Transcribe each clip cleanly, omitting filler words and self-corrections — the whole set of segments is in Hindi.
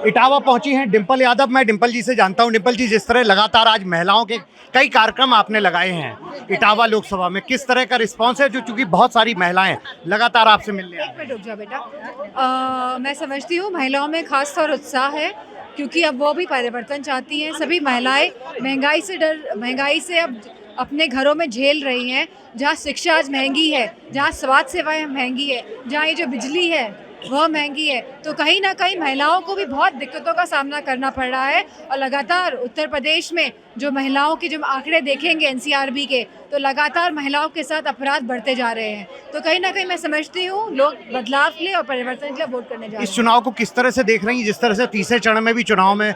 इटावा पहुंची हैं डिंपल यादव। मैं डिंपल जी से जानता हूं। डिंपल जी, जिस तरह लगातार आज महिलाओं के कई कार्यक्रम आपने लगाए हैं इटावा लोकसभा में, किस तरह का रिस्पांस है? जो चूंकि बहुत सारी महिलाएं लगातार आपसे मिलने आई एक मिनट रुक जाओ बेटा। मैं समझती हूँ महिलाओं में खास तौर उत्साह है, क्योंकि अब वो भी परिवर्तन चाहती हैं। सभी महिलाएं महंगाई से अब अपने घरों में झेल रही हैं। जहाँ शिक्षा आज महंगी है, जहाँ स्वास्थ्य सेवाएं महंगी है, जहाँ ये जो बिजली है वह महंगी है, तो कहीं ना कहीं महिलाओं को भी बहुत दिक्कतों का सामना करना पड़ रहा है। और लगातार उत्तर प्रदेश में जो महिलाओं के जो आंकड़े देखेंगे एनसीआरबी के, तो लगातार महिलाओं के साथ अपराध बढ़ते जा रहे हैं। तो कहीं ना कहीं मैं समझती हूँ लोग बदलाव के लिए और परिवर्तन के लिए वोट करने जा रहे हैं। इस चुनाव को किस तरह से देख रही हैं? जिस तरह से तीसरे चरण में भी चुनाव में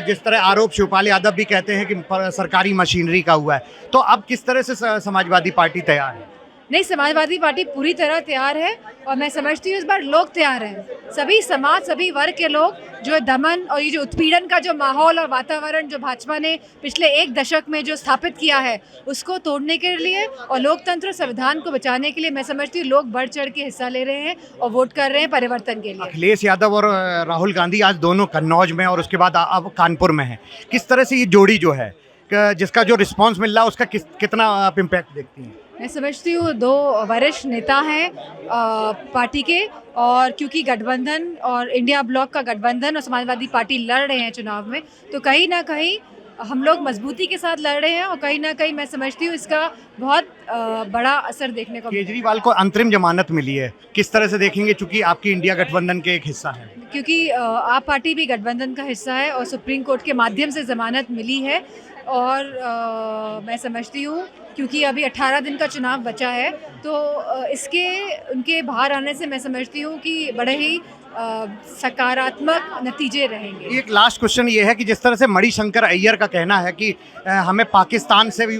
जिस तरह आरोप शिवपाल यादव भी कहते हैं कि सरकारी मशीनरी का हुआ है, तो अब किस तरह से समाजवादी पार्टी तैयार है? नहीं, समाजवादी पार्टी पूरी तरह तैयार है और मैं समझती हूँ इस बार लोग तैयार हैं। सभी समाज, सभी वर्ग के लोग जो दमन और ये जो उत्पीड़न का जो माहौल और वातावरण जो भाजपा ने पिछले एक दशक में जो स्थापित किया है, उसको तोड़ने के लिए और लोकतंत्र संविधान को बचाने के लिए मैं समझती हूँ लोग बढ़ चढ़ के हिस्सा ले रहे हैं और वोट कर रहे हैं परिवर्तन के लिए। अखिलेश यादव और राहुल गांधी आज दोनों कन्नौज में और उसके बाद अब कानपुर में हैं। किस तरह से ये जोड़ी जो है, जिसका जो रिस्पांस मिल रहा है, उसका कितना आप इम्पैक्ट देखती हैं? मैं समझती हूँ दो वरिष्ठ नेता हैं पार्टी के, और क्योंकि गठबंधन और इंडिया ब्लॉक का गठबंधन और समाजवादी पार्टी लड़ रहे हैं चुनाव में, तो कहीं ना कहीं हम लोग मजबूती के साथ लड़ रहे हैं और कहीं ना कहीं मैं समझती हूँ इसका बहुत बड़ा असर देखने को। केजरीवाल को अंतरिम जमानत मिली है, किस तरह से देखेंगे? चूंकि आपकी इंडिया गठबंधन के एक हिस्सा है, क्योंकि आप पार्टी भी गठबंधन का हिस्सा है और सुप्रीम कोर्ट के माध्यम से ज़मानत मिली है। और मैं समझती हूँ क्योंकि अभी 18 दिन का चुनाव बचा है, तो इसके उनके बाहर आने से मैं समझती हूँ कि बड़े ही सकारात्मक नतीजे रहेंगे। एक लास्ट क्वेश्चन ये है कि जिस तरह से मणिशंकर अय्यर का कहना है कि हमें पाकिस्तान से भी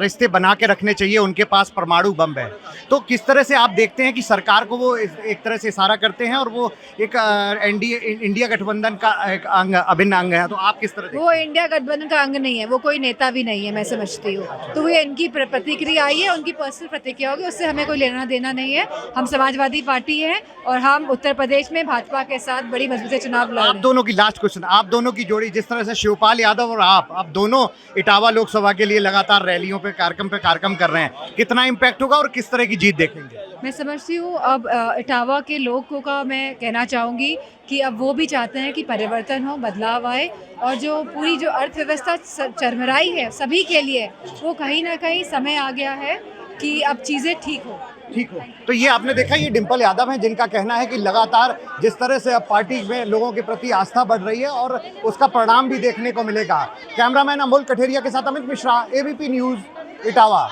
रिश्ते बना के रखने चाहिए, उनके पास परमाणु बम है, तो किस तरह से आप देखते हैं कि सरकार को वो एक तरह से इशारा करते हैं और वो एक इंडिया गठबंधन का एक अंग, अभिन्न अंग है, तो आप किस तरह? वो इंडिया गठबंधन का अंग नहीं है, वो कोई नेता भी नहीं है, मैं समझती हूँ। तो वो इनकी प्रतिक्रिया आई है, उनकी पर्सनल प्रतिक्रिया होगी, उससे हमें कोई लेना देना नहीं है। हम समाजवादी पार्टी है और हम उत्तर प्रदेश में भाजपा के साथ बड़ी मजबूती चुनाव लड़ रहे हैं। आप दोनों की लास्ट क्वेश्चन, आप दोनों की जोड़ी, जिस तरह से शिवपाल यादव और आप दोनों इटावा लोकसभा के लिए लगातार रैलियों पे कार्यक्रम कर रहे हैं, कितना इम्पैक्ट होगा और किस तरह की जीत देखेंगे? मैं समझती हूँ अब इटावा के लोगों का मैं कहना चाहूँगी कि अब वो भी चाहते हैं कि परिवर्तन हो, बदलाव आए, और जो पूरी जो अर्थव्यवस्था चरमराई है सभी के लिए, वो कहीं ना कहीं समय आ गया है कि अब चीज़ें ठीक हो। तो ये आपने देखा, ये डिंपल यादव हैं जिनका कहना है कि लगातार जिस तरह से अब पार्टी में लोगों के प्रति आस्था बढ़ रही है और उसका परिणाम भी देखने को मिलेगा। कैमरामैन अमोल कठेरिया के साथ अमित मिश्रा, एबीपी न्यूज़, इटावा।